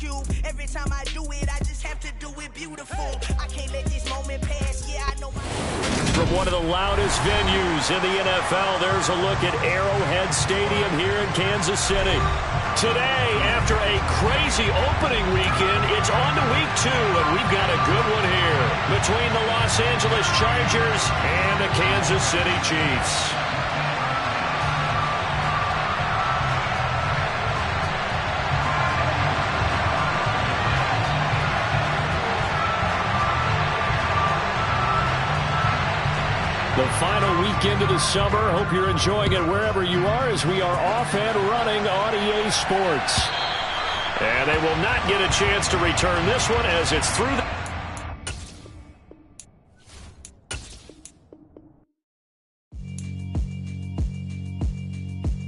YouTube. Every time I do it, I just have to do it beautiful. I can't let this moment pass. Yeah, I know. From one of the loudest venues in the NFL, there's a look at Arrowhead Stadium here in Kansas City. Today, after a crazy opening weekend, it's on to week 2, and we've got a good one here between the Los Angeles Chargers and the Kansas City Chiefs. The final weekend of the summer. Hope you're enjoying it wherever you are as we are off and running on EA Sports. And they will not get a chance to return this one as it's through the...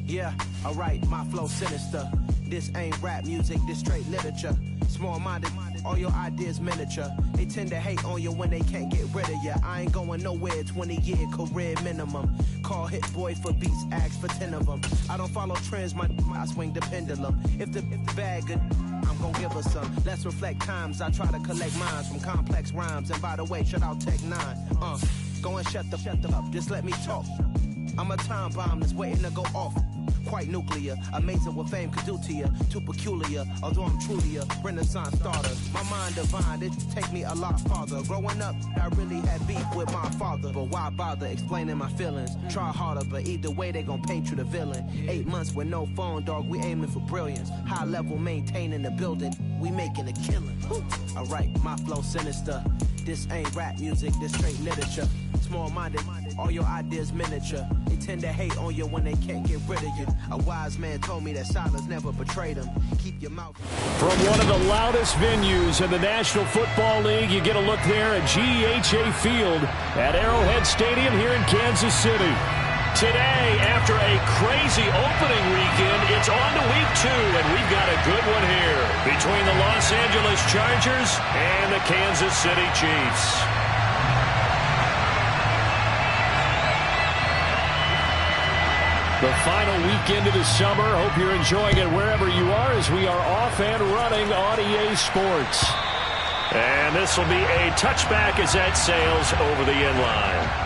Yeah, alright, my flow sinister. This ain't rap music, this straight literature. Small-minded, all your ideas miniature. They tend to hate on you when they can't get rid of you. I ain't going nowhere, 20-year career minimum. Call Hit Boy for beats, ask for 10 of them. I don't follow trends, I swing the pendulum. If the bag good, I'm gonna give her some. Let's reflect times, I try to collect minds from complex rhymes. And by the way, shout out Tech 9. Go and shut the up, just let me talk. I'm a time bomb that's waiting to go off. Quite nuclear, amazing what fame could do to you. Too peculiar, although I'm truly a Renaissance starter. My mind divine, it take me a lot farther. Growing up, I really had beef with my father. But why bother explaining my feelings? Try harder, but either way they gon' paint you the villain. 8 months with no phone, dog, we aiming for brilliance. High level maintaining the building, we making a killing. Alright, my flow sinister. This ain't rap music, this straight literature. Small-minded, all your ideas miniature. They tend to hate on you when they can't get rid of you. A wise man told me that silence never betrayed him. Keep your mouth. From one of the loudest venues in the National Football League, you get a look there at GEHA Field at Arrowhead Stadium here in Kansas City. Today, after a crazy opening weekend, it's on to week 2, and we've got a good one here between the Los Angeles Chargers and the Kansas City Chiefs. The final weekend of the summer. Hope you're enjoying it wherever you are as we are off and running on EA Sports. And this will be a touchback as that sails over the end line.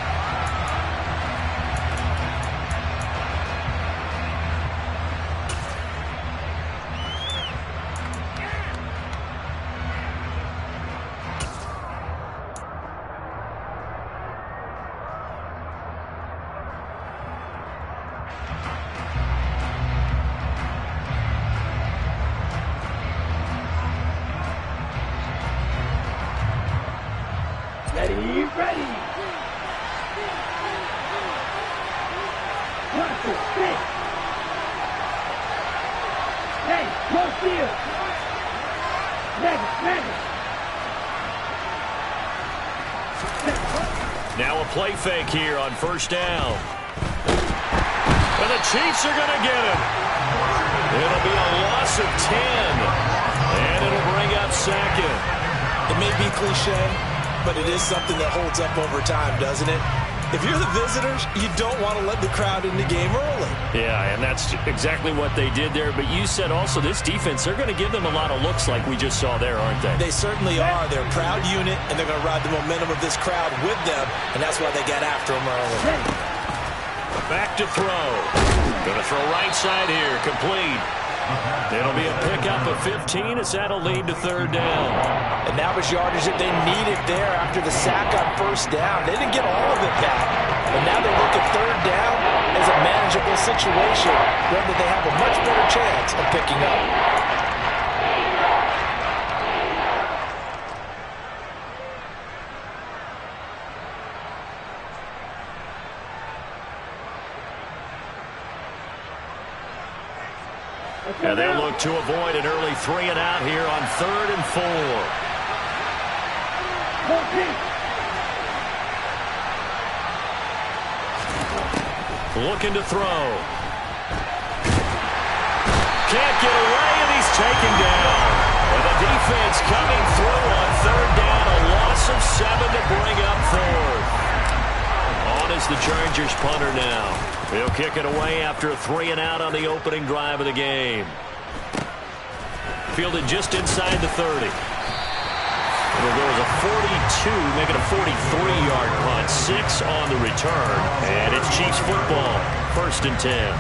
Ready. Watch it, stay. Hey, close field. Snag it. Now a play fake here on first down. And the Chiefs are going to get it. It'll be a loss of 10. And it'll bring up second. It may be cliche, but it is something that holds up over time, doesn't it? If you're the visitors, you don't want to let the crowd in the game early. Yeah, and that's exactly what they did there. But you said also this defense, they're going to give them a lot of looks like we just saw there, aren't they? They certainly are. They're a proud unit, and they're going to ride the momentum of this crowd with them, and that's why they get after them early. Back to throw. Going to throw right side here, complete. It'll be a pickup of 15 as that'll lead to third down. And that was yardage that they needed there after the sack on first down. They didn't get all of it back. But now they look at third down as a manageable situation, one that they have a much better chance of picking up. And they'll look to avoid an early 3 and out here on 3rd and 4. Looking to throw. Can't get away, and he's taken down. And the defense coming through on 3rd down. A loss of 7 to bring up 4th. On is the Chargers punter now. He'll kick it away after a 3 and out on the opening drive of the game. fielded just inside the 30. It'll go as a 42, make it a 43-yard punt. 6 on the return. And it's Chiefs football. 1st and 10.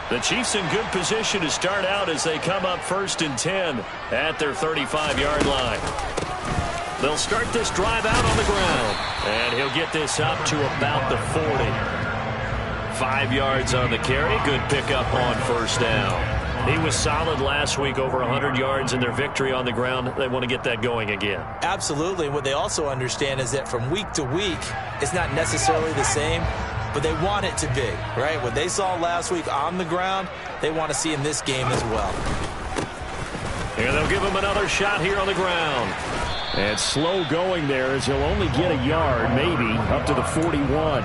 The Chiefs in good position to start out as they come up 1st and 10 at their 35-yard line. They'll start this drive out on the ground, and he'll get this up to about the 40. 5 yards on the carry. Good pickup on 1st down. He was solid last week, over 100 yards in their victory on the ground. They want to get that going again. Absolutely. What they also understand is that from week to week, it's not necessarily the same, but they want it to be, right? What they saw last week on the ground, they want to see in this game as well. And they'll give him another shot here on the ground. And slow going there as he'll only get a yard, maybe, up to the 41.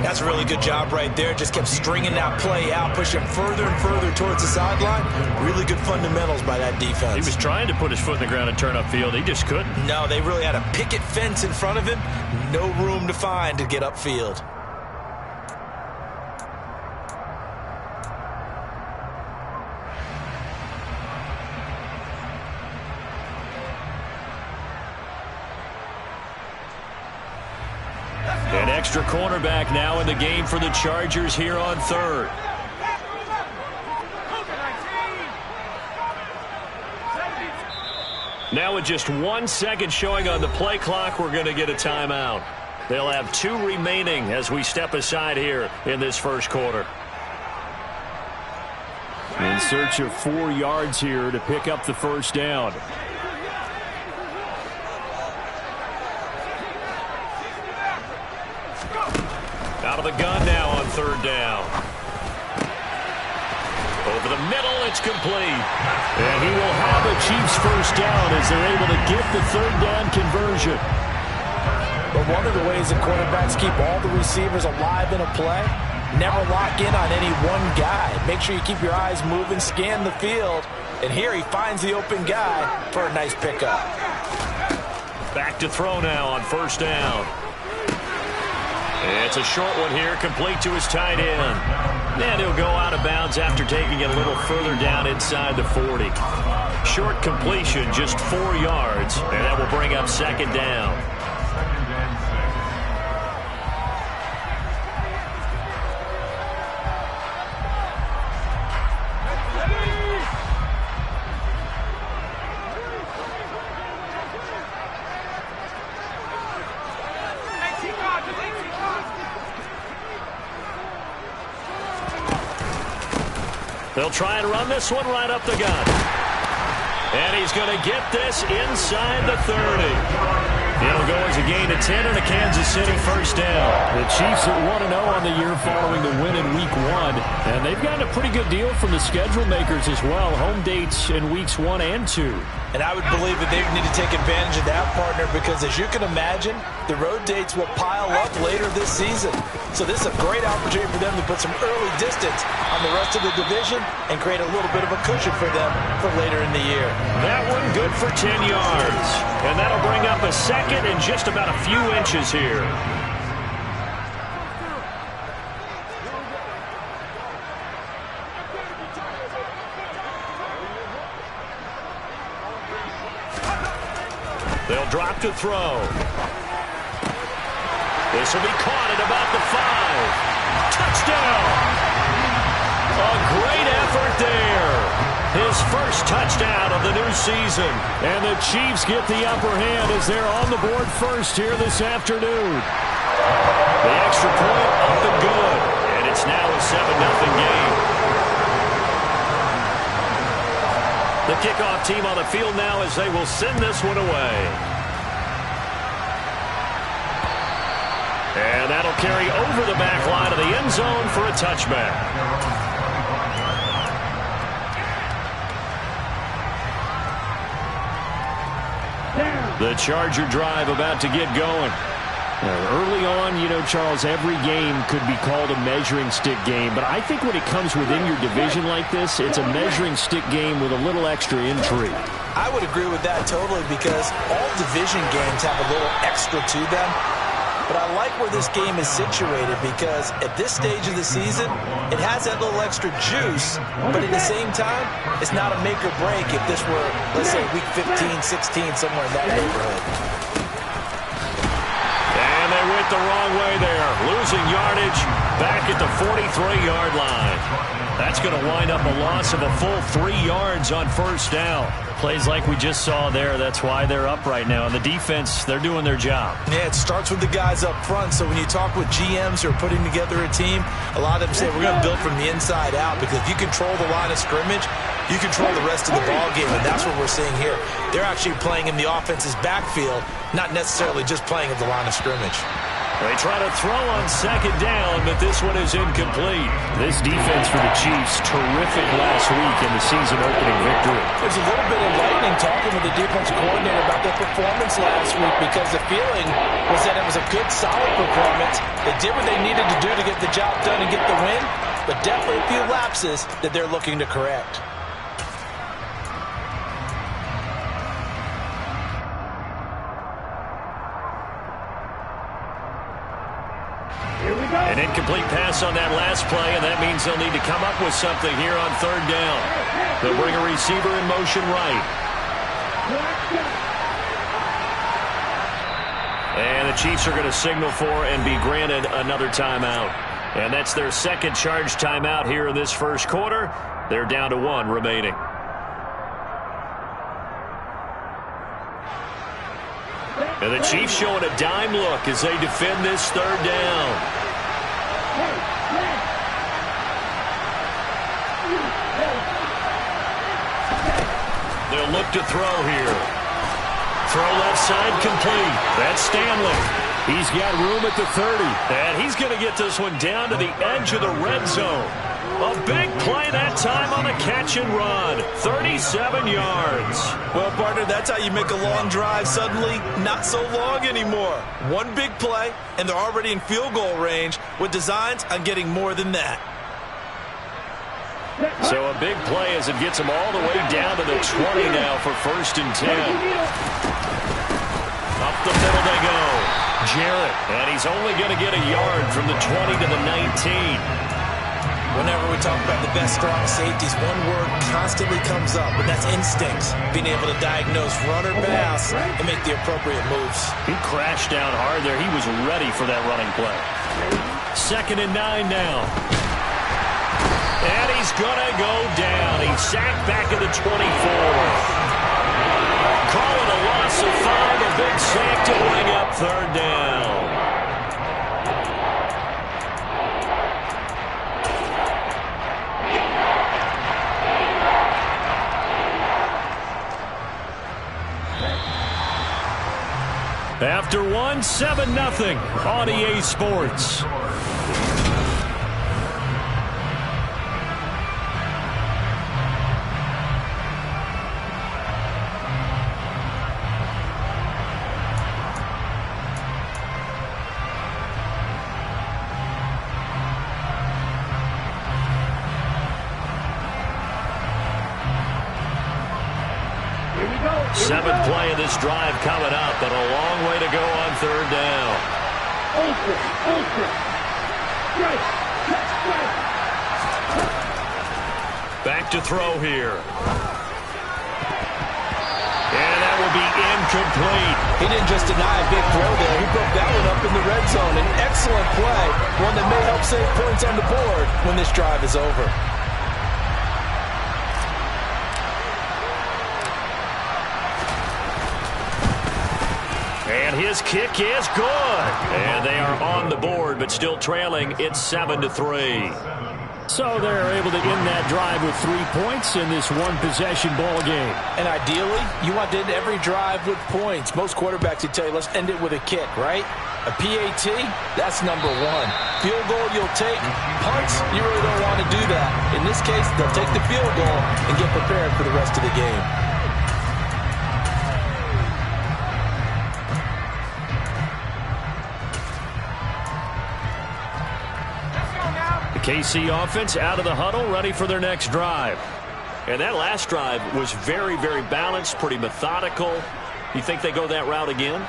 That's a really good job right there. Just kept stringing that play out, pushing further and further towards the sideline. Really good fundamentals by that defense. He was trying to put his foot in the ground and turn upfield. He just couldn't. No, they really had a picket fence in front of him. No room to find to get upfield. An extra cornerback now in the game for the Chargers here on 3rd. Now with just 1 second showing on the play clock, we're going to get a timeout. They'll have 2 remaining as we step aside here in this 1st quarter. In search of 4 yards here to pick up the 1st down. Out of the gun now on 3rd down. Over the middle, it's complete. And he will have a Chiefs 1st down as they're able to get the 3rd down conversion. But one of the ways that quarterbacks keep all the receivers alive in a play, never lock in on any one guy. Make sure you keep your eyes moving, scan the field. And here he finds the open guy for a nice pickup. Back to throw now on 1st down. It's a short one here, complete to his tight end. And he'll go out of bounds after taking it a little further down inside the 40. Short completion, just 4 yards, and that will bring up 2nd down. They'll try and run this one right up the gut. And he's going to get this inside the 30. It'll go as a gain of 10 and a Kansas City 1st down. The Chiefs are 1-0 on the year following the win in Week 1. And they've gotten a pretty good deal from the schedule makers as well. Home dates in Weeks 1 and 2. And I would believe that they need to take advantage of that, partner, because as you can imagine, the road dates will pile up later this season. So this is a great opportunity for them to put some early distance on the rest of the division and create a little bit of a cushion for them for later in the year. That one good for 10 yards. And that'll bring up a 2nd and just about a few inches here. They'll drop to throw. This will be caught at about the 5. Touchdown! A great effort there. His first touchdown of the new season. And the Chiefs get the upper hand as they're on the board first here this afternoon. The extra point up and good. And it's now a 7-0 game. The kickoff team on the field now as they will send this one away. And that'll carry over the back line of the end zone for a touchback. The Charger drive about to get going. Early on, Charles, every game could be called a measuring stick game. But I think when it comes within your division like this, it's a measuring stick game with a little extra intrigue. I would agree with that totally because all division games have a little extra to them. But I like where this game is situated because at this stage of the season, it has that little extra juice. But at the same time, it's not a make or break if this were, let's say, week 15, 16, somewhere in that neighborhood. They went the wrong way there. Losing yardage back at the 43-yard line. That's going to wind up a loss of a full 3 yards on first down. Plays like we just saw there. That's why they're up right now. And the defense, they're doing their job. Yeah, it starts with the guys up front. So when you talk with GMs who are putting together a team, a lot of them say we're going to build from the inside out because if you control the line of scrimmage, you control the rest of the ball game, and that's what we're seeing here. They're actually playing in the offense's backfield, not necessarily just playing at the line of scrimmage. They try to throw on second down, but this one is incomplete. This defense for the Chiefs, terrific last week in the season-opening victory. There's a little bit of lightning talking with the defensive coordinator about their performance last week because the feeling was that it was a good, solid performance. They did what they needed to do to get the job done and get the win, but definitely a few lapses that they're looking to correct. An incomplete pass on that last play, and that means they'll need to come up with something here on third down. They'll bring a receiver in motion right. And the Chiefs are going to signal for and be granted another timeout. And that's their second charge timeout here in this first quarter. They're down to 1 remaining. And the Chiefs showing a dime look as they defend this third down. They'll look to throw here. Throw left side complete. That's Stanley. He's got room at the 30. And he's going to get this one down to the edge of the red zone. A big play that time on a catch and run. 37 yards. Well, partner, that's how you make a long drive suddenly not so long anymore. One big play, and they're already in field goal range with designs on getting more than that. So a big play as it gets them all the way down to the 20 now for 1st and 10. Up the middle they go. Jarrett, and he's only going to get a yard from the 20 to the 19. Whenever we talk about the best strong safeties, one word constantly comes up, and that's instincts. Being able to diagnose run or pass and make the appropriate moves. He crashed down hard there. He was ready for that running play. 2nd and 9 now. And he's going to go down. He's sacked back at the 24. Call it a loss of 5. A big sack to bring up third down. After 1, 7-0 on EA Sports. Seventh play of this drive coming up, but a long way to go on third down. Back to throw here. And that will be incomplete. He didn't just deny a big throw there. He broke that one up in the red zone. An excellent play, one that may help save points on the board when this drive is over. And his kick is good. And they are on the board, but still trailing. It's 7-3. So they're able to end that drive with 3 points in this one-possession ball game. And ideally, you want to end every drive with points. Most quarterbacks would tell you, let's end it with a kick, right? A PAT, that's number 1. Field goal, you'll take. Punts, you really don't want to do that. In this case, they'll take the field goal and get prepared for the rest of the game. KC offense out of the huddle, ready for their next drive. And that last drive was very, very balanced, pretty methodical. You think they go that route again?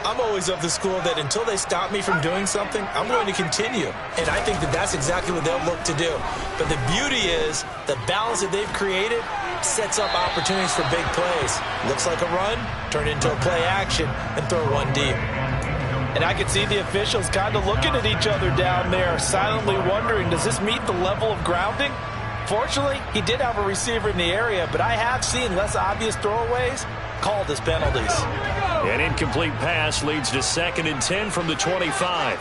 I'm always of the school that until they stop me from doing something, I'm going to continue. And I think that that's exactly what they'll look to do. But the beauty is the balance that they've created sets up opportunities for big plays. Looks like a run, turn into a play action, and throw one deep. And I could see the officials kind of looking at each other down there, silently wondering, does this meet the level of grounding? Fortunately, he did have a receiver in the area, but I have seen less obvious throwaways called as penalties. An incomplete pass leads to 2nd and 10 from the 25.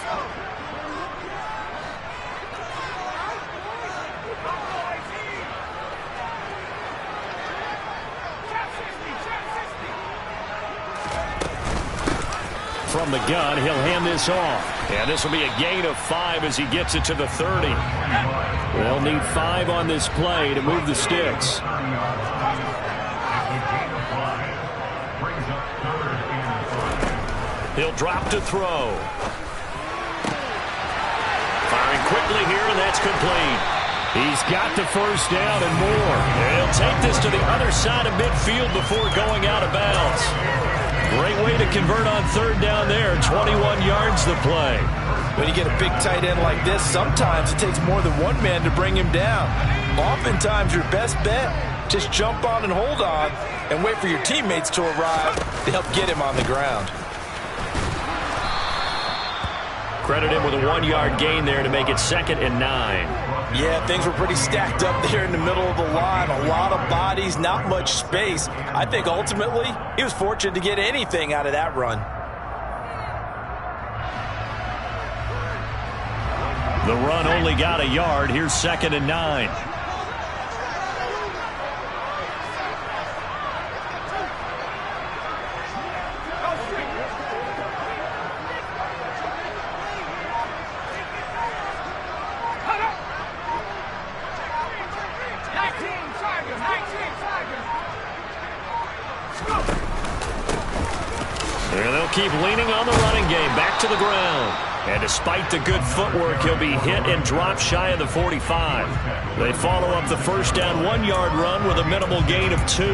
From the gun, he'll hand this off. And this will be a gain of 5 as he gets it to the 30. They'll need 5 on this play to move the sticks. He'll drop to throw. Firing quickly here, and that's complete. He's got the first down and more. He'll take this to the other side of midfield before going out of bounds. Great way to convert on 3rd down there. 21 yards the play. When you get a big tight end like this, sometimes it takes more than one man to bring him down. Oftentimes, your best bet, just jump on and hold on and wait for your teammates to arrive to help get him on the ground. Credit him with a 1-yard gain there to make it 2nd and 9. Yeah, things were pretty stacked up there in the middle of the line. A lot of bodies, not much space. I think ultimately he was fortunate to get anything out of that run. The run only got a yard. Here's 2nd and 9. Keep leaning on the running game. Back to the ground. And despite the good footwork, he'll be hit and dropped shy of the 45. They follow up the first down 1-yard run with a minimal gain of 2.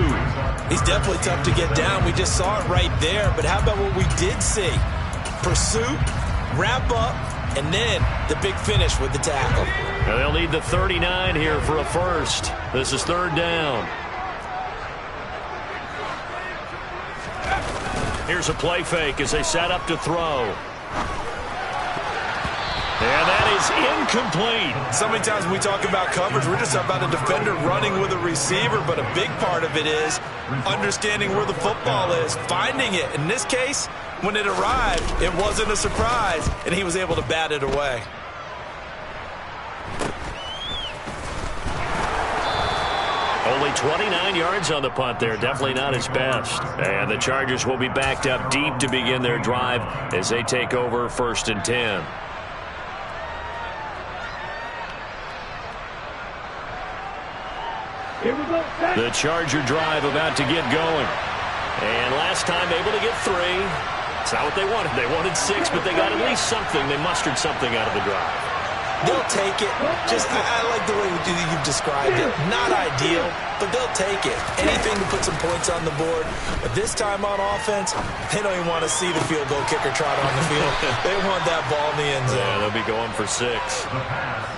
He's definitely tough to get down. We just saw it right there. But how about what we did see? Pursuit, wrap up, and then the big finish with the tackle. Now they'll need the 39 here for a first. This is 3rd down. Here's a play fake as they set up to throw. And that is incomplete. So many times when we talk about coverage, we're just about a defender running with a receiver, but a big part of it is understanding where the football is, finding it. In this case, when it arrived, it wasn't a surprise, and he was able to bat it away. Only 29 yards on the punt there. Definitely not his best. And the Chargers will be backed up deep to begin their drive as they take over 1st and 10. Here we go. The Charger drive about to get going. And last time able to get 3. It's not what they wanted. They wanted 6, but they got at least something. They mustered something out of the drive. They'll take it. I like the way you've described it. Not ideal, but they'll take it. Anything to put some points on the board. But this time on offense, they don't even want to see the field goal kicker trot on the field. They want that ball in the end zone. Yeah, they'll be going for 6.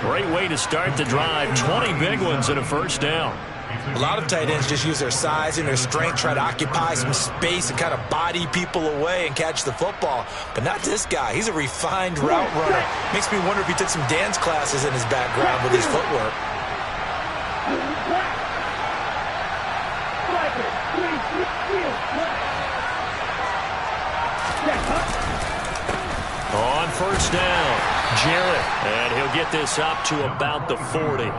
Great way to start the drive. 20 big ones and a first down. A lot of tight ends just use their size and their strength, try to occupy some space and kind of body people away and catch the football. But not this guy. He's a refined route runner. Makes me wonder if he took some dance classes in his background with his footwork. On first down, Jarrett. And he'll get this up to about the 40.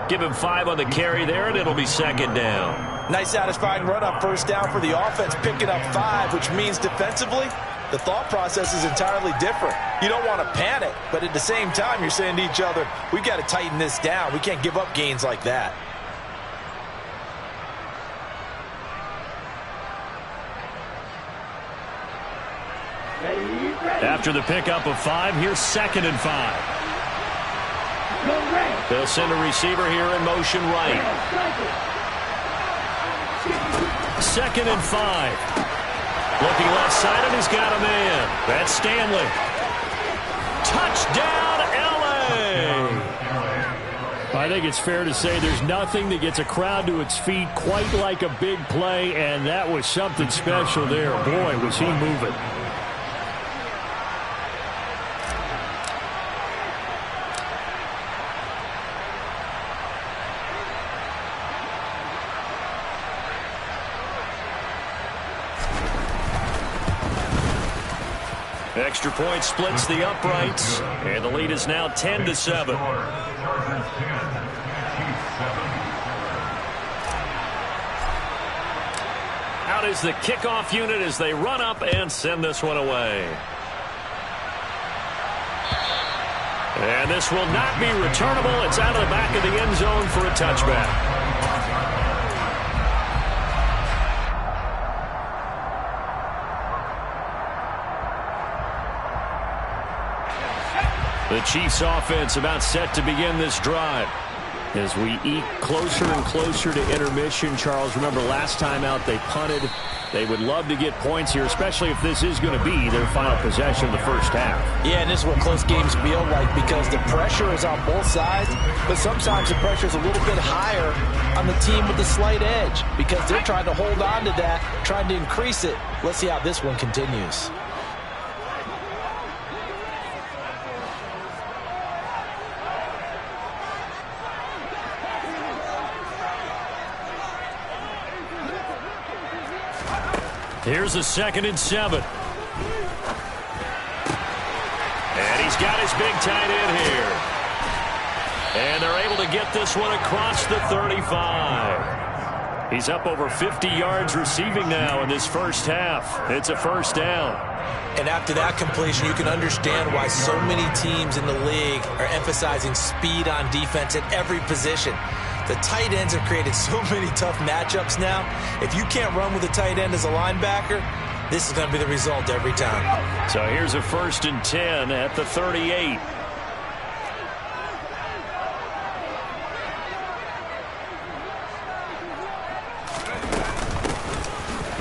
Give him 5 on the carry there, and it'll be 2nd down. Nice satisfying run on first down for the offense, picking up 5, which means defensively, the thought process is entirely different. You don't want to panic, but at the same time, you're saying to each other, we've got to tighten this down. We can't give up gains like that. Ready. After the pickup of 5, here's 2nd and 5. They'll send a receiver here in motion right. 2nd and 5. Looking left side, and he's got a man. That's Stanley. Touchdown, L.A. I think it's fair to say there's nothing that gets a crowd to its feet quite like a big play, and that was something special there. Boy, was he moving. Extra point splits the uprights, and the lead is now 10-7. Out is the kickoff unit as they run up and send this one away. And this will not be returnable. It's out of the back of the end zone for a touchback. The Chiefs offense about set to begin this drive. As we eke closer and closer to intermission, Charles, remember last time out they punted. They would love to get points here, especially if this is going to be their final possession of the first half. Yeah, and this is what close games feel like because the pressure is on both sides, but sometimes the pressure is a little bit higher on the team with the slight edge because they're trying to hold on to that, trying to increase it. Let's see how this one continues. Here's a 2nd and 7. And he's got his big tight end here. And they're able to get this one across the 35. He's up over 50 yards receiving now in this first half. It's a first down. And after that completion, you can understand why so many teams in the league are emphasizing speed on defense at every position. The tight ends have created so many tough matchups now. If you can't run with a tight end as a linebacker, this is going to be the result every time. So here's a 1st and 10 at the 38.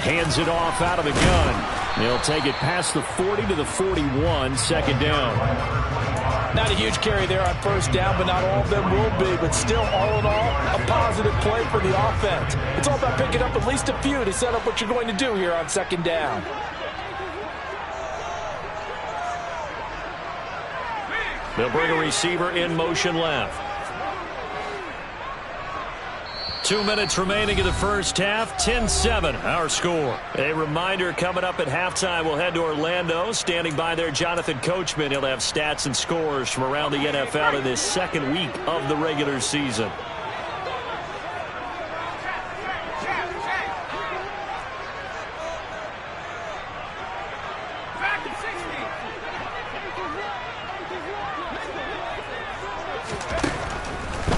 Hands it off out of the gun. They'll take it past the 40 to the 41, 2nd down. Not a huge carry there on first down, but not all of them will be. But still, all in all, a positive play for the offense. It's all about picking up at least a few to set up what you're going to do here on 2nd down. They'll bring a receiver in motion left. 2 minutes remaining in the first half. 10-7 our score. A reminder, coming up at halftime, we'll head to Orlando. Standing by there, Jonathan Coachman. He'll have stats and scores from around the NFL in this 2nd week of the regular season.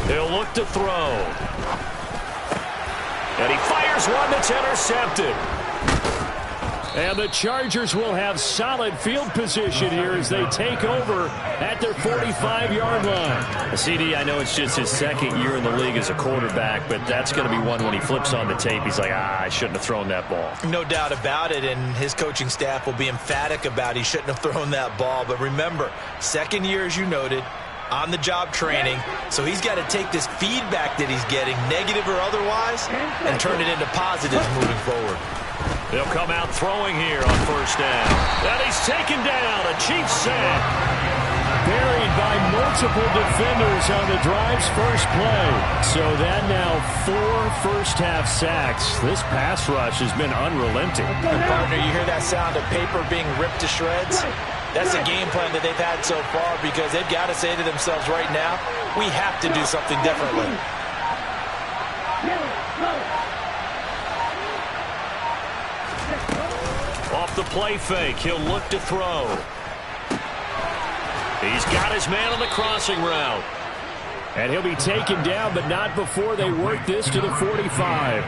He'll look to throw. And he fires one that's intercepted. And the Chargers will have solid field position here as they take over at their 45-yard line. CD, I know it's just his 2nd year in the league as a quarterback, but that's going to be one when he flips on the tape. He's like, I shouldn't have thrown that ball. No doubt about it, and his coaching staff will be emphatic about he shouldn't have thrown that ball. But remember, 2nd year, as you noted, on-the-job training, so he's got to take this feedback that he's getting, negative or otherwise, and turn it into positives moving forward. They'll come out throwing here on first down. And he's taken down, a Chiefs sack. Buried by multiple defenders on the drive's first play. So that now 4 first-half sacks. This pass rush has been unrelenting. And partner, you hear that sound of paper being ripped to shreds? That's a game plan that they've had so far because they've got to say to themselves right now, we have to do something differently. Off the play fake, he'll look to throw. He's got his man on the crossing route. And he'll be taken down, but not before they work this to the 45.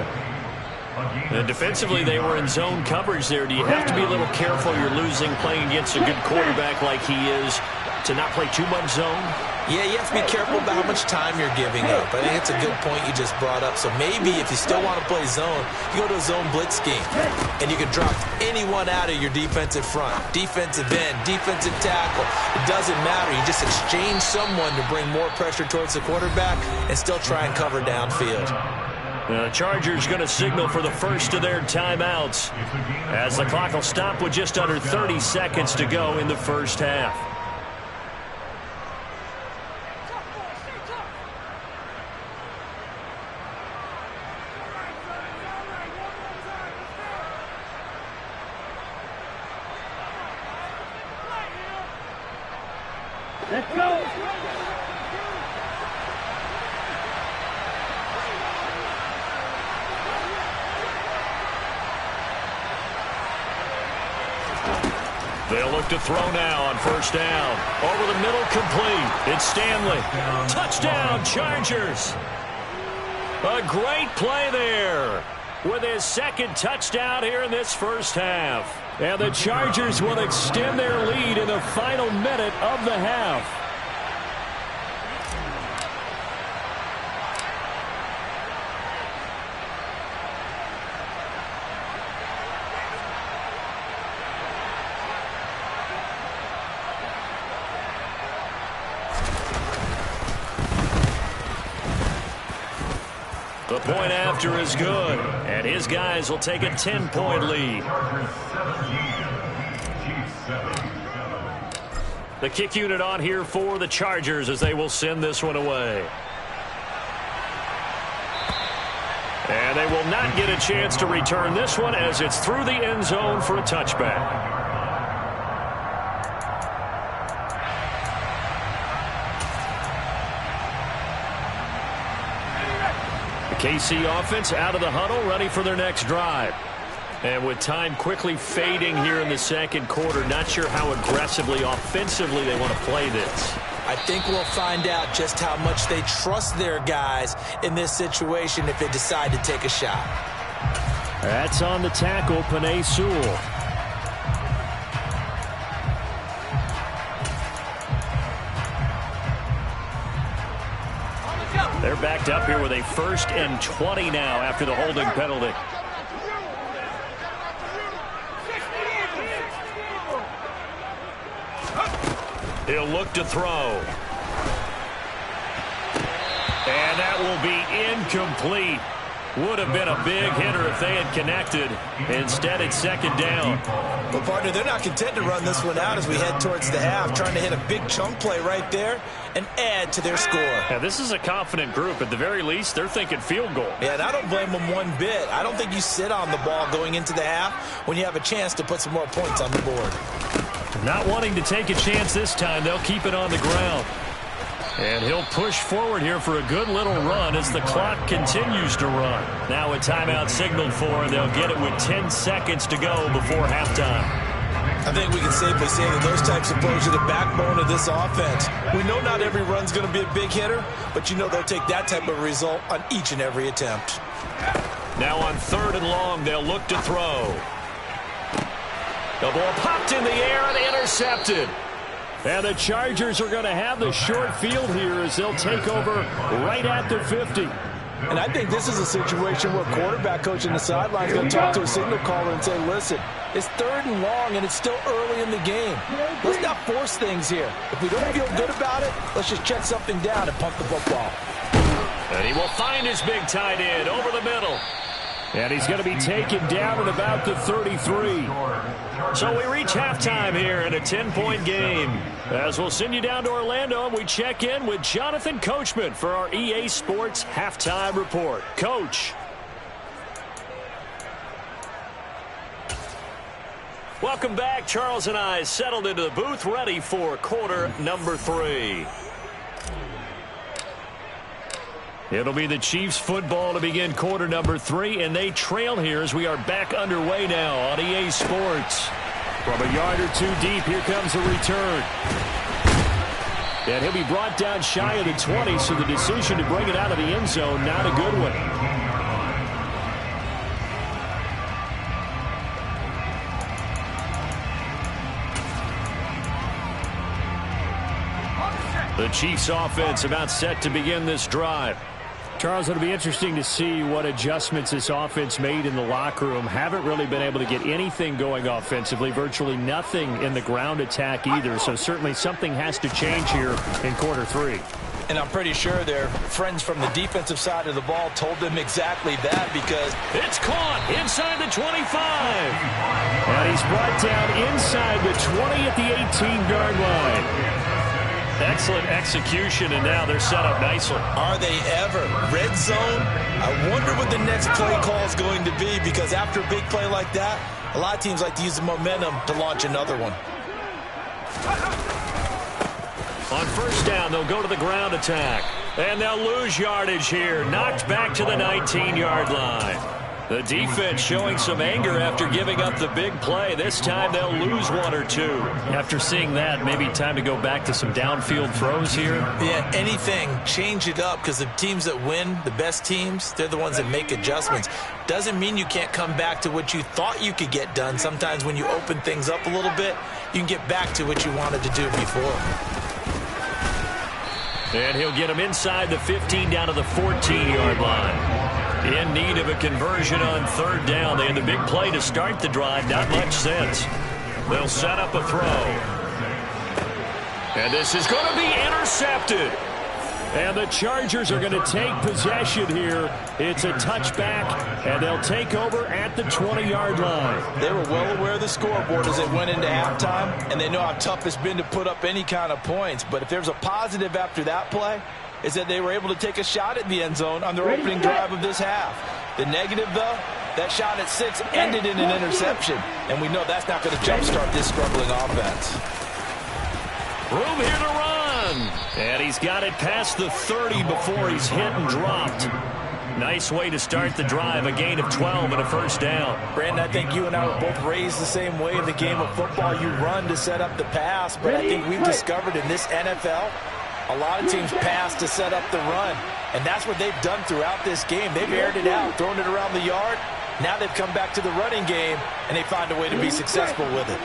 And defensively, they were in zone coverage there. Do you have to be a little careful? You're losing playing against a good quarterback like he is. to not play too much zone? Yeah, you have to be careful about how much time you're giving up. I think it's a good point you just brought up. So maybe if you still want to play zone, you go to a zone blitz scheme. And you can drop anyone out of your defensive front. Defensive end, defensive tackle. It doesn't matter. You just exchange someone to bring more pressure towards the quarterback and still try and cover downfield. The Chargers going to signal for the first of their timeouts as the clock will stop with just under 30 seconds to go in the first half. Let's go. They'll look to throw now on first down. Over the middle, complete. It's Stanley. Touchdown, Chargers. A great play there with his second touchdown here in this first half. And the Chargers will extend their lead in the final minute of the half. The point after is good, and his guys will take a 10-point lead. The kick unit on here for the Chargers as they will send this one away. And they will not get a chance to return this one as it's through the end zone for a touchback. KC offense out of the huddle, ready for their next drive. And with time quickly fading here in the second quarter, not sure how aggressively, offensively they want to play this. I think we'll find out just how much they trust their guys in this situation if they decide to take a shot. That's on the tackle, Penei Sewell. They're backed up here with a 1st and 20 now after the holding penalty. He'll look to throw. And that will be incomplete. Would have been a big hitter if they had connected. Instead, it's second down. Well, partner, they're not content to run this one out as we head towards the half, trying to hit a big chunk play right there and add to their score. Yeah, this is a confident group. At the very least, they're thinking field goal. Yeah, and I don't blame them one bit. I don't think you sit on the ball going into the half when you have a chance to put some more points on the board. Not wanting to take a chance this time, they'll keep it on the ground. And he'll push forward here for a good little run as the clock continues to run. Now a timeout signaled for, and they'll get it with 10 seconds to go before halftime. I think we can safely say that those types of plays are the backbone of this offense. We know not every run's going to be a big hitter, but you know they'll take that type of result on each and every attempt. Now on 3rd and long, they'll look to throw. The ball popped in the air and intercepted. And the Chargers are going to have the short field here as they'll take over right at the 50. And I think this is a situation where quarterback coach in the sideline is going to talk to a signal caller and say, listen, it's 3rd and long and it's still early in the game. Let's not force things here. If we don't feel good about it, let's just check something down and pump the football. And he will find his big tight end over the middle. And he's going to be taken down at about the 33. So we reach halftime here in a 10-point game. As we'll send you down to Orlando, and we check in with Jonathan Coachman for our EA Sports Halftime Report. Coach. Welcome back. Charles and I settled into the booth, ready for quarter number 3. It'll be the Chiefs football to begin quarter number 3, and they trail here as we are back underway now on EA Sports. From a yard or two deep, here comes the return. And he'll be brought down shy of the 20, so the decision to bring it out of the end zone, not a good one. The Chiefs offense about set to begin this drive. Charles, it'll be interesting to see what adjustments this offense made in the locker room. Haven't really been able to get anything going offensively, virtually nothing in the ground attack either. So certainly something has to change here in quarter 3. And I'm pretty sure their friends from the defensive side of the ball told them exactly that, because it's caught inside the 25. And he's brought down inside the 20 at the 18-yard line. Excellent execution, and now they're set up nicely. Are they ever? Red zone? I wonder what the next play call is going to be, because after a big play like that, a lot of teams like to use the momentum to launch another one. On first down, they'll go to the ground attack. And they'll lose yardage here. Knocked back to the 19-yard line. The defense showing some anger after giving up the big play. This time they'll lose 1 or 2. After seeing that, maybe time to go back to some downfield throws here. Yeah, anything. Change it up, because the teams that win, the best teams, they're the ones that make adjustments. Doesn't mean you can't come back to what you thought you could get done. Sometimes when you open things up a little bit, you can get back to what you wanted to do before. And he'll get him inside the 15 down to the 14-yard line. In need of a conversion on third down. They had the big play to start the drive. Not much sense. They'll set up a throw. And this is going to be intercepted. And the Chargers are going to take possession here. It's a touchback, and they'll take over at the 20-yard line. They were well aware of the scoreboard as they went into halftime, and they know how tough it's been to put up any kind of points. But if there's a positive after that play, is that they were able to take a shot at the end zone on their opening drive of this half. The negative, though, that shot at 6 ended in an interception, and we know that's not going to jumpstart this struggling offense. Room here to run. And he's got it past the 30 before he's hit and dropped. Nice way to start the drive. A gain of 12 and a first down. Brandon, I think you and I were both raised the same way in the game of football. You run to set up the pass, but I think we've discovered in this NFL, a lot of teams pass to set up the run. And that's what they've done throughout this game. They've aired it out, thrown it around the yard. Now they've come back to the running game, and they find a way to be successful with it.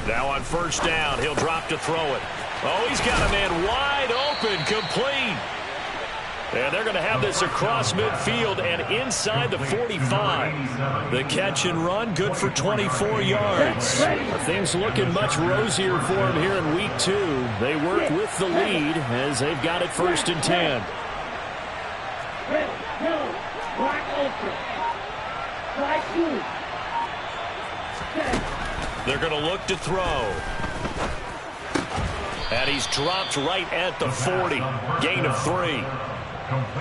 Now on first down, he'll drop to throw it. Oh, he's got a man wide open, complete. And they're going to have this across midfield and inside the 45. The catch and run, good for 24 yards. Things looking much rosier for him here in week 2. They work with the lead as they've got it 1st and 10. They're going to look to throw. And he's dropped right at the 40. Gain of 3.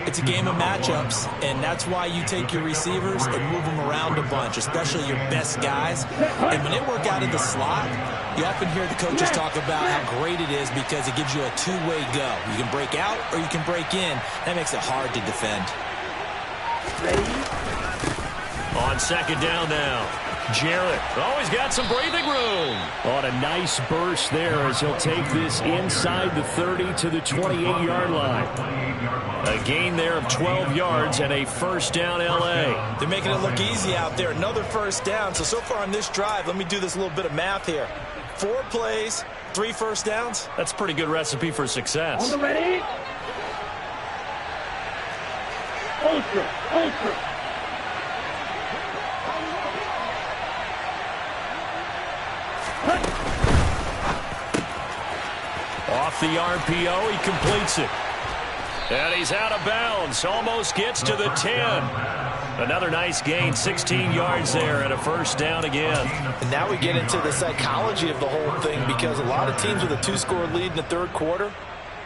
It's a game of matchups, and that's why you take your receivers and move them around a bunch, especially your best guys. And when they work out in the slot, you often hear the coaches talk about how great it is because it gives you a two-way go. You can break out or you can break in. That makes it hard to defend. On second down now. Jarrett. Oh, he's got some breathing room. On a nice burst there as he'll take this inside the 30 to the 28-yard line. A gain there of 12 yards and a first down L.A. They're making it look easy out there. Another first down. So far on this drive, let me do this little bit of math here. 4 plays, 3 first downs. That's a pretty good recipe for success. On the ready. Ultra. Off the RPO, he completes it. And he's out of bounds. Almost gets to the 10. Another nice gain, 16 yards there, and a first down again. And now we get into the psychology of the whole thing, because a lot of teams with a 2-score lead in the third quarter,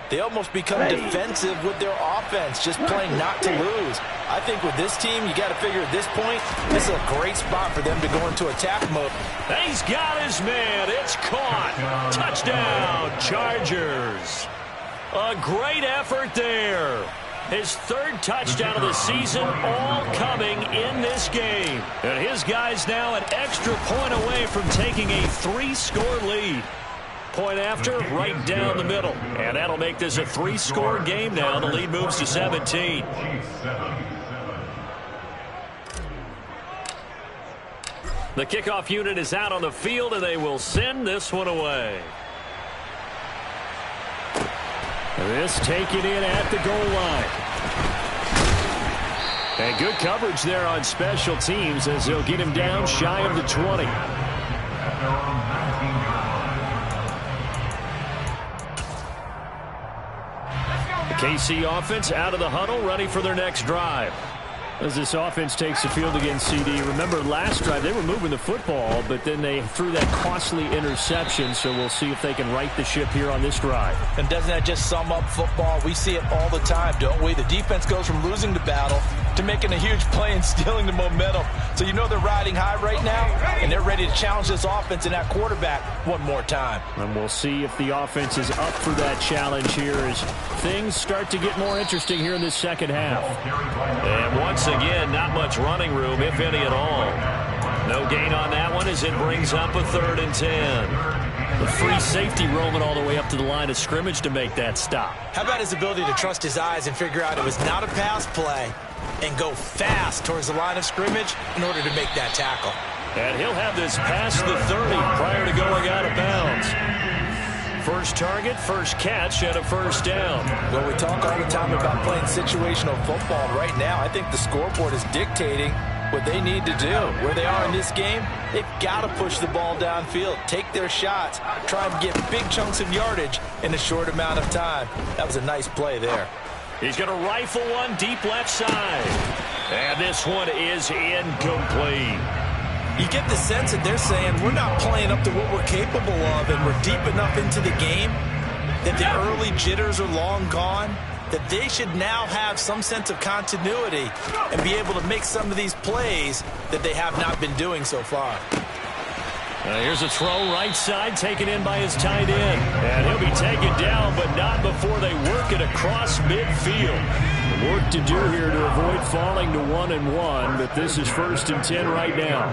they almost become defensive with their offense, just playing not to lose. I think with this team, you got to figure at this point, this is a great spot for them to go into attack mode. And he's got his man. It's caught. Touchdown, Chargers. A great effort there. His 3rd touchdown of the season, all coming in this game. And his guys now an extra point away from taking a 3-score lead. Point after, right down the middle. And that'll make this a 3-score game now. The lead moves to 17. The kickoff unit is out on the field, and they will send this one away. This taken in at the goal line. And good coverage there on special teams as they'll get him down shy of the 20. The KC offense out of the huddle, ready for their next drive. As this offense takes the field against CD, remember last drive they were moving the football, but then they threw that costly interception, so we'll see if they can right the ship here on this drive. And doesn't that just sum up football? We see it all the time, don't we? The defense goes from losing the battle to making a huge play and stealing the momentum. So you know they're riding high right now, and they're ready to challenge this offense and that quarterback one more time. And we'll see if the offense is up for that challenge here as things start to get more interesting here in this second half. And once again, not much running room, if any at all. No gain on that one as it brings up a 3rd and 10. The free safety roaming all the way up to the line of scrimmage to make that stop. How about his ability to trust his eyes and figure out it was not a pass play and go fast towards the line of scrimmage in order to make that tackle. And he'll have this past the 30 prior to going out of bounds. First target, first catch, and a 1st down. Well, we talk all the time about playing situational football. Right now, I think the scoreboard is dictating what they need to do. Where they are in this game, they've got to push the ball downfield, take their shots, try and get big chunks of yardage in a short amount of time. That was a nice play there. He's going to rifle one deep left side. And this one is incomplete. You get the sense that they're saying we're not playing up to what we're capable of, and we're deep enough into the game that the early jitters are long gone, that they should now have some sense of continuity and be able to make some of these plays that they have not been doing so far. Here's a throw right side taken in by his tight end. And he'll be taken down, but not before they work it across midfield. Work to do here to avoid falling to 1-1, but this is 1st and 10 right now.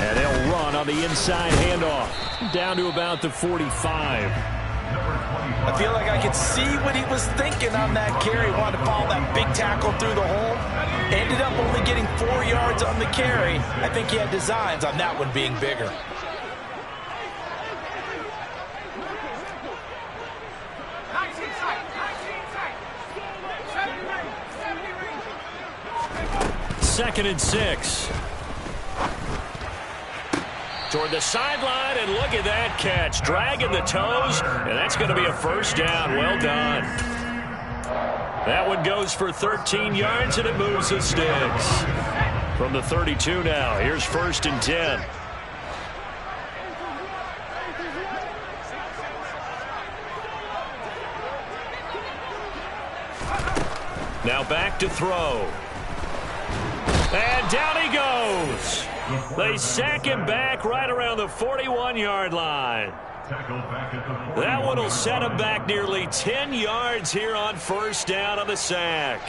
And they'll run on the inside handoff down to about the 45. I feel like I could see what he was thinking on that carry. Wanted to follow that big tackle through the hole. Ended up only getting 4 yards on the carry. I think he had designs on that one being bigger. Second and 6. Toward the sideline, and look at that catch. Dragging the toes, and that's going to be a 1st down. Well done. That one goes for 13 yards, and it moves the sticks. From the 32 now, here's 1st and 10. Now back to throw. And down he goes. They sack him back right around the 41-yard line. That one will set him back nearly 10 yards here on 1st down on the sack.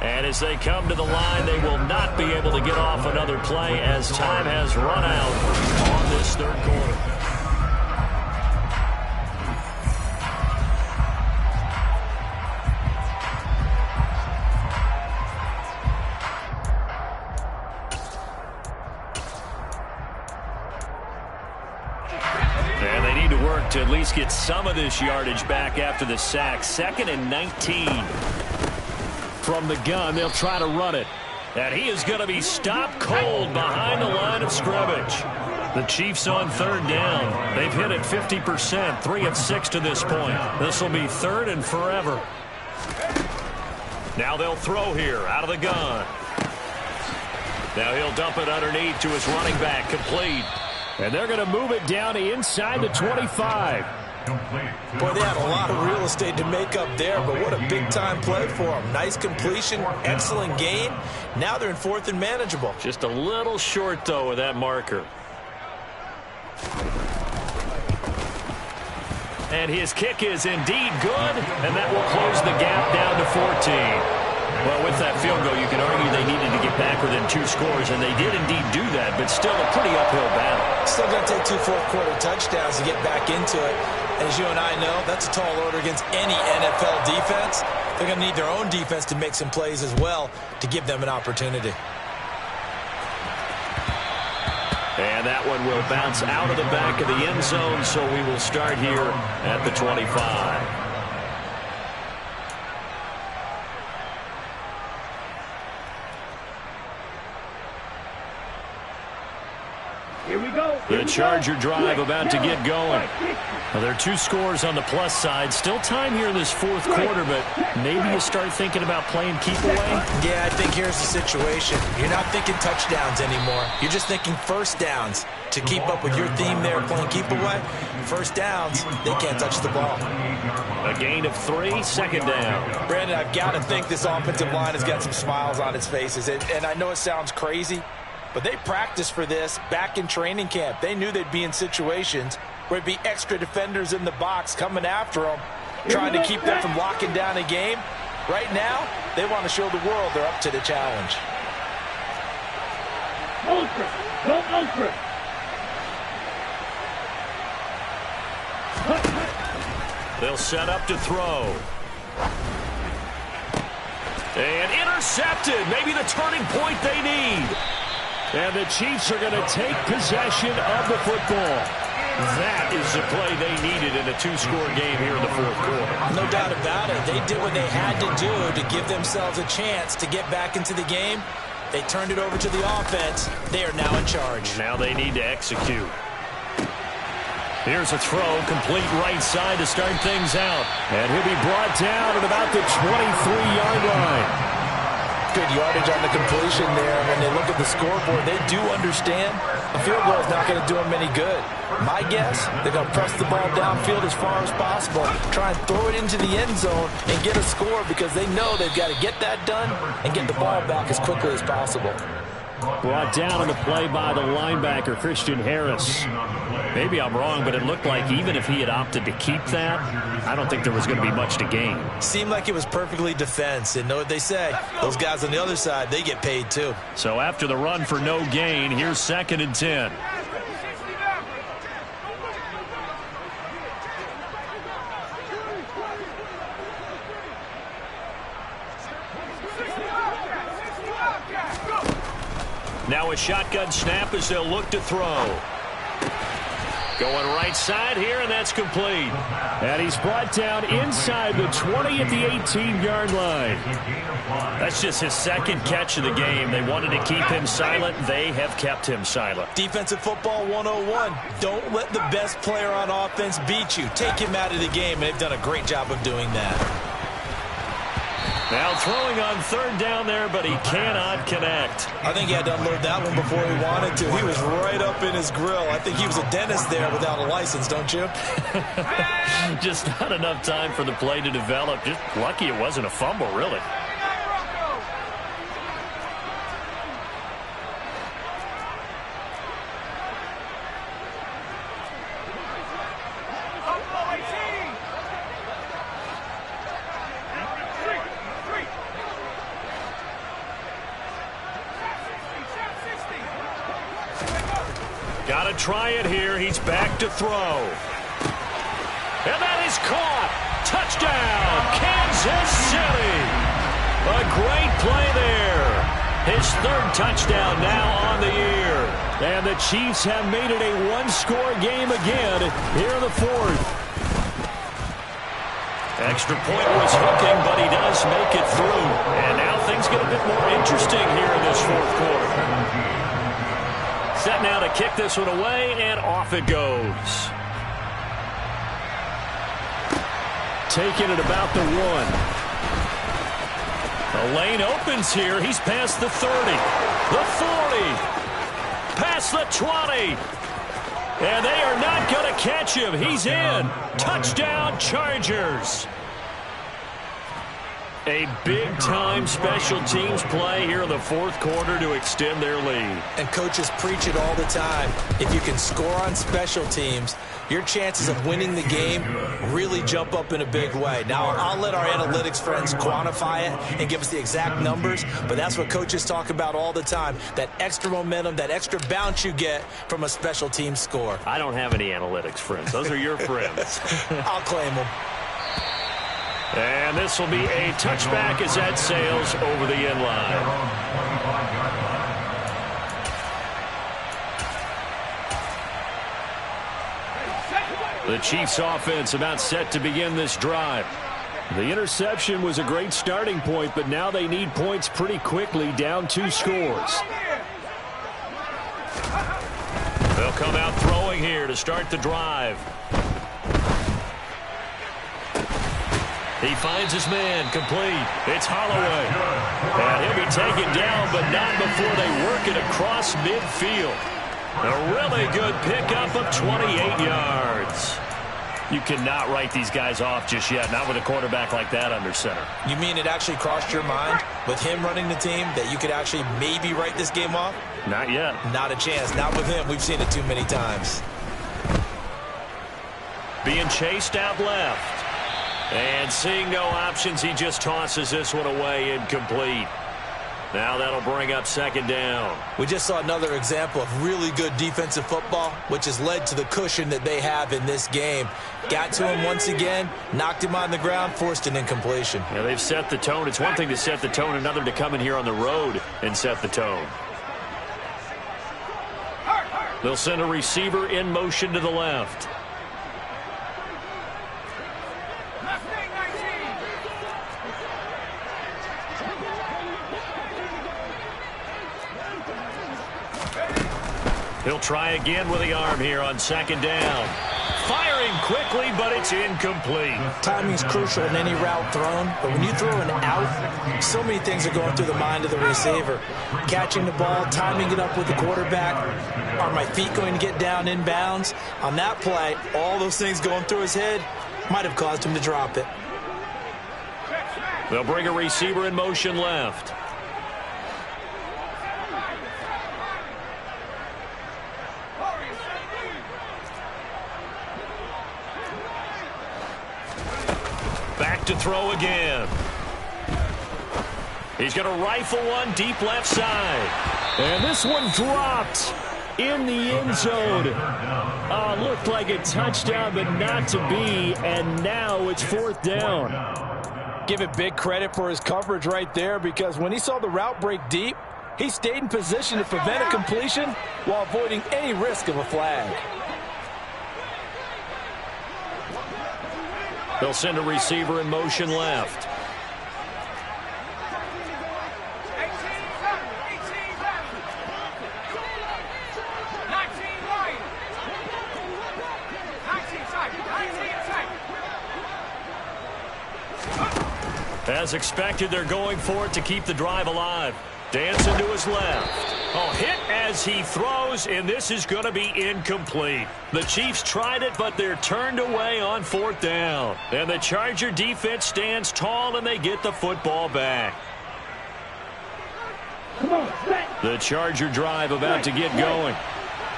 And as they come to the line, they will not be able to get off another play as time has run out on this 3rd quarter. And they need to work to at least get some of this yardage back after the sack. 2nd and 19. From the gun, they'll try to run it. And he is going to be stopped cold behind the line of scrimmage. The Chiefs on 3rd down. They've hit it 50%, 3 of 6 to this point. This will be 3rd and forever. Now they'll throw here out of the gun. Now he'll dump it underneath to his running back, complete. And they're going to move it down to inside the 25. Boy, they had a lot of real estate to make up there, but what a big-time play for them. Nice completion, excellent gain. Now they're in 4th and manageable. Just a little short, though, with that marker. And his kick is indeed good, and that will close the gap down to 14. Well, with that field goal, you can argue they needed to get back within 2 scores, and they did indeed do that, but still a pretty uphill battle. Still going to take 2 fourth-quarter touchdowns to get back into it. And as you and I know, that's a tall order against any NFL defense. They're going to need their own defense to make some plays as well to give them an opportunity. And that one will bounce out of the back of the end zone, so we will start here at the 25. Here we go. The Charger drive about to get going. Well, there are 2 scores on the plus side. Still time here in this 4th quarter, but maybe you start thinking about playing keep away? Yeah, I think here's the situation. You're not thinking touchdowns anymore. You're just thinking first downs. To keep up with your theme there, playing keep away, first downs, they can't touch the ball. A gain of 3, second down. Brandon, I've got to think this offensive line has got some smiles on its faces. And I know it sounds crazy, but they practiced for this back in training camp. They knew they'd be in situations where it'd be extra defenders in the box coming after them, trying to keep them from locking down a game. Right now, they want to show the world they're up to the challenge. Ultra. Go ultra. They'll set up to throw. And intercepted. Maybe the turning point they need. And the Chiefs are going to take possession of the football. That is the play they needed in a 2-score game here in the 4th quarter. No doubt about it. They did what they had to do to give themselves a chance to get back into the game. They turned it over to the offense. They are now in charge. Now they need to execute. Here's a throw, complete right side to start things out. And he'll be brought down at about the 23-yard line. Good yardage on the completion there. When they look at the scoreboard, they do understand the field goal is not going to do them any good. My guess, they're going to press the ball downfield as far as possible, try and throw it into the end zone and get a score because they know they've got to get that done and get the ball back as quickly as possible. Brought down on the play by the linebacker, Christian Harris. Maybe I'm wrong, but it looked like even if he had opted to keep that, I don't think there was going to be much to gain. Seemed like it was perfectly defense. And know what they say, those guys on the other side, they get paid too. So after the run for no gain, here's 2nd and 10. Now a shotgun snap as they'll look to throw. Going right side here, and that's complete. And he's brought down inside the 20 at the 18-yard line. That's just his 2nd catch of the game. They wanted to keep him silent. They have kept him silent. Defensive football 101. Don't let the best player on offense beat you. Take him out of the game, and they've done a great job of doing that. Now throwing on 3rd down there, but he cannot connect. I think he had to unload that one before he wanted to. He was right up in his grill. I think he was a dentist there without a license, don't you? Just not enough time for the play to develop. Just lucky it wasn't a fumble, really. Got to try it here. He's back to throw. And that is caught. Touchdown, Kansas City. A great play there. His 3rd touchdown now on the year. And the Chiefs have made it a 1-score game again here in the 4th. Extra point was hooking, but he does make it through. And now things get a bit more interesting here in this 4th quarter. Set now to kick this one away, and off it goes. Taking it about the 1. The lane opens here. He's past the 30, the 40, past the 20. And they are not going to catch him. He's in. Touchdown, Chargers. A big-time special teams play here in the fourth quarter to extend their lead. And coaches preach it all the time. If you can score on special teams, your chances of winning the game really jump up in a big way. Now, I'll let our analytics friends quantify it and give us the exact numbers, but that's what coaches talk about all the time, that extra momentum, that extra bounce you get from a special team score. I don't have any analytics friends. Those are your friends. I'll claim them. And this will be a touchback as that sails over the end line. The Chiefs offense about set to begin this drive. The interception was a great starting point, but now they need points pretty quickly, down 2 scores. They'll come out throwing here to start the drive. He finds his man, complete. It's Holloway. And he'll be taken down, but not before they work it across midfield. A really good pickup of 28 yards. You cannot write these guys off just yet, not with a quarterback like that under center. You mean it actually crossed your mind with him running the team that you could actually maybe write this game off? Not yet. Not a chance. Not with him. We've seen it too many times. Being chased out left. And seeing no options, he just tosses this one away, incomplete. Now that'll bring up second down. We just saw another example of really good defensive football, which has led to the cushion that they have in this game. Got to him once again, knocked him on the ground, forced an incompletion. Yeah, they've set the tone. It's one thing to set the tone, another to come in here on the road and set the tone. They'll send a receiver in motion to the left. He'll try again with the arm here on second down. Firing quickly, but it's incomplete. Timing's crucial in any route thrown, but when you throw an out, so many things are going through the mind of the receiver. Catching the ball, timing it up with the quarterback. Are my feet going to get down in bounds? On that play, all those things going through his head might have caused him to drop it. They'll bring a receiver in motion left. Back to throw again. He's going to rifle one deep left side. And this one dropped in the end zone. Looked like a touchdown, but not to be. And now it's fourth down. Give it big credit for his coverage right there, because when he saw the route break deep, he stayed in position to prevent a completion while avoiding any risk of a flag. They'll send a receiver in motion left. As expected, they're going for it to keep the drive alive. Dancing to his left. Oh, hit as he throws, and this is going to be incomplete. The Chiefs tried it, but they're turned away on fourth down. And the Charger defense stands tall, and they get the football back. The Charger drive about to get going.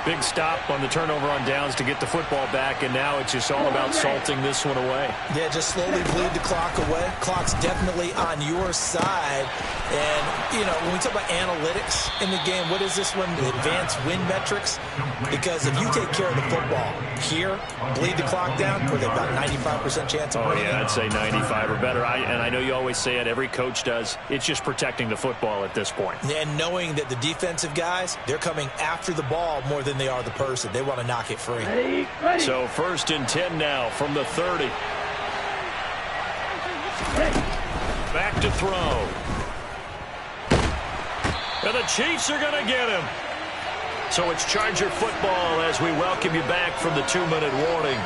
Big stop on the turnover on downs to get the football back, and now it's just all about salting this one away. Yeah, just slowly bleed the clock away. Clock's definitely on your side. And, you know, when we talk about analytics in the game, what is this one? The advanced win metrics? Because if you take care of the football here, bleed the clock down, with about 95% chance of winning. Oh, yeah, I'd say 95 or better. And I know you always say it, every coach does. It's just protecting the football at this point. And knowing that the defensive guys, they're coming after the ball more than they are the person. They want to knock it free. So 1st and 10 now from the 30. Back to throw. And the Chiefs are going to get him. So it's Charger football as we welcome you back from the 2-minute warning.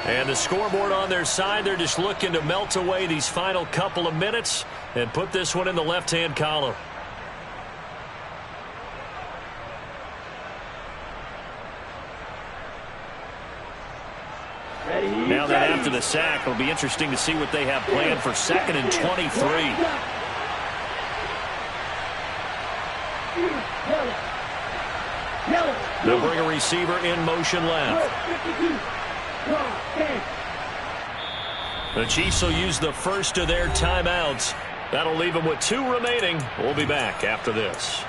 And the scoreboard on their side, they're just looking to melt away these final couple of minutes and put this one in the left-hand column. Now that after the sack, it'll be interesting to see what they have planned for 2nd and 23. They'll bring a receiver in motion left. The Chiefs will use the first of their timeouts. That'll leave them with 2 remaining. We'll be back after this.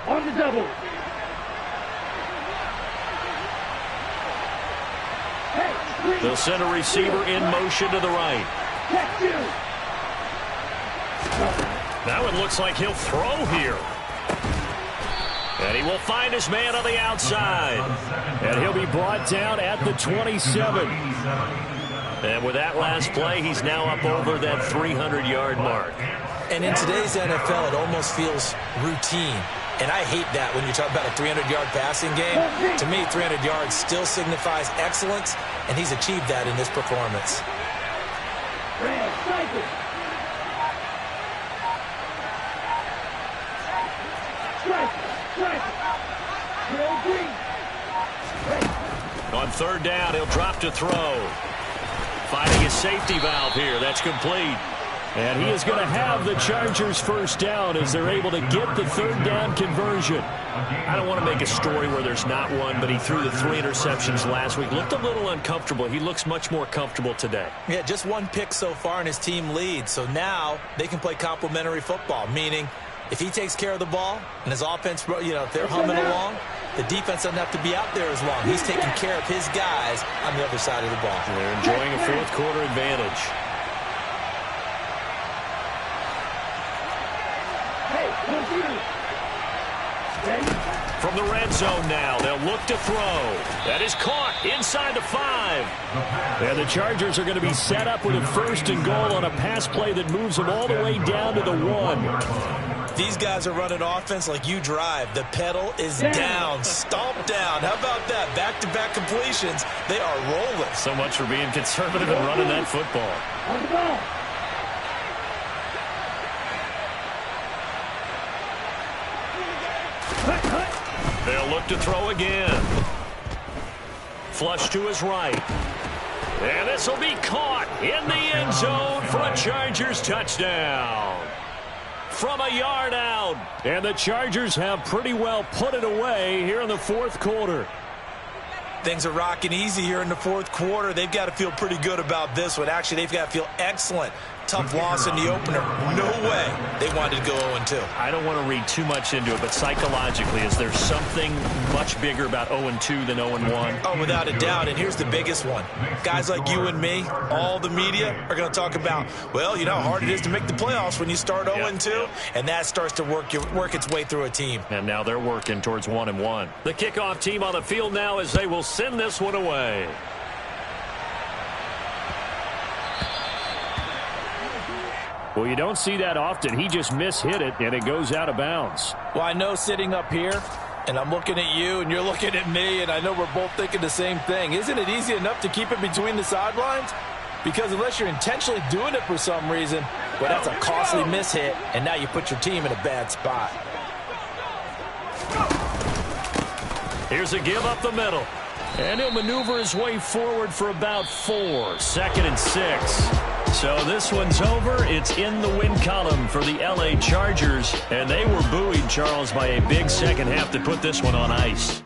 On the double. They'll send a receiver in motion to the right. Now it looks like he'll throw here. And he will find his man on the outside. And he'll be brought down at the 27. And with that last play, he's now up over that 300-yard mark. And in today's NFL, it almost feels routine. And I hate that when you talk about a 300-yard passing game. To me, 300 yards still signifies excellence, and he's achieved that in this performance. On 3rd down, he'll drop to throw. Finding his safety valve here. That's complete. And he is going to have the Chargers first down as they're able to get the 3rd down conversion. I don't want to make a story where there's not one, but he threw the 3 interceptions last week. Looked a little uncomfortable. He looks much more comfortable today. Yeah, just 1 pick so far and his team leads. So now they can play complementary football, meaning if he takes care of the ball and his offense, if they're humming along, the defense doesn't have to be out there as long. He's taking care of his guys on the other side of the ball. They're enjoying a 4th quarter advantage. From the red zone now, they'll look to throw. That is caught inside the 5. And the Chargers are going to be set up with a 1st and goal on a pass play that moves them all the way down to the 1. These guys are running offense like you drive. The pedal is down, stomp down. How about that? Back-to-back completions. They are rolling. So much for being conservative and running that football. On the ball. They'll look to throw again. Flush to his right. And this will be caught in the end zone for a Chargers touchdown. From a yard out. And the Chargers have pretty well put it away here in the 4th quarter. Things are rocking easy here in the 4th quarter. They've got to feel pretty good about this one. Actually, they've got to feel excellent. Tough loss in the opener. No way they wanted to go 0-2. I don't want to read too much into it, but psychologically, is there something much bigger about 0-2 than 0-1? Oh, without a doubt, and here's the biggest one. Guys like you and me, all the media, are going to talk about, well, you know how hard it is to make the playoffs when you start 0-2, and that starts to work its way through a team. And now they're working towards 1-1. The kickoff team on the field now as they will send this one away. Well, you don't see that often. He just mishit it, and it goes out of bounds. Well, I know sitting up here, and I'm looking at you, and you're looking at me, and I know we're both thinking the same thing. Isn't it easy enough to keep it between the sidelines? Because unless you're intentionally doing it for some reason, well, that's a costly mishit, and now you put your team in a bad spot. Here's a give up the middle. And he'll maneuver his way forward for about 4. 2nd and 6. So this one's over. It's in the win column for the L.A. Chargers. And they were buoyed, Charles, by a big second half to put this one on ice.